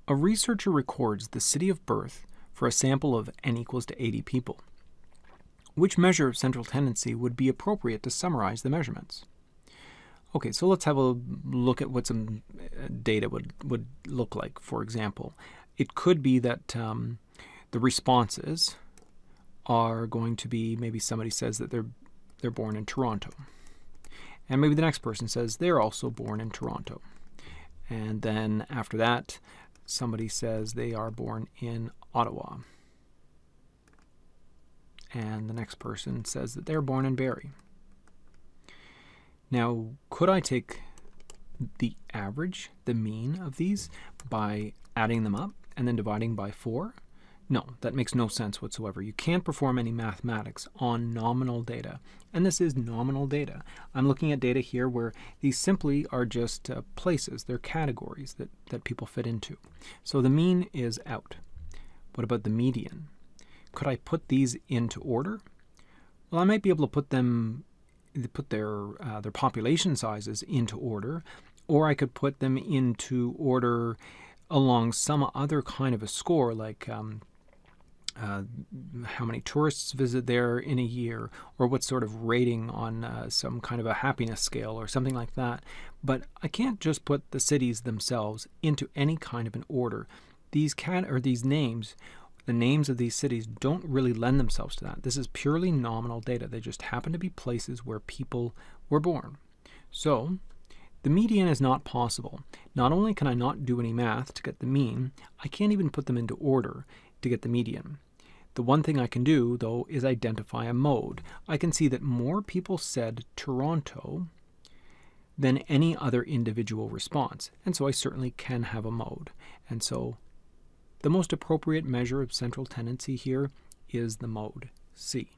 A researcher records the city of birth for a sample of n equals to 80 people. Which measure of central tendency would be appropriate to summarize the measurements? Okay, so let's have a look at what some data would look like. For example, it could be that the responses are going to be, maybe somebody says that they're born in Toronto. And maybe the next person says they're also born in Toronto. And then after that, somebody says they are born in Ottawa. And the next person says that they're born in Barrie. Now, could I take the average, the mean of these, by adding them up and then dividing by 4? No, that makes no sense whatsoever. You can't perform any mathematics on nominal data. And this is nominal data. I'm looking at data here where these simply are just places. They're categories that people fit into. So the mean is out. What about the median? Could I put these into order? Well, I might be able to put their population sizes into order, or I could put them into order along some other kind of a score, like how many tourists visit there in a year, or what sort of rating on some kind of a happiness scale or something like that. But I can't just put the cities themselves into any kind of an order. These names, the names of these cities, don't really lend themselves to that. This is purely nominal data. They just happen to be places where people were born. So the median is not possible. Not only can I not do any math to get the mean, I can't even put them into order to get the median. The one thing I can do, though, is identify a mode. I can see that more people said Toronto than any other individual response, and so I certainly can have a mode. And so the most appropriate measure of central tendency here is the mode C.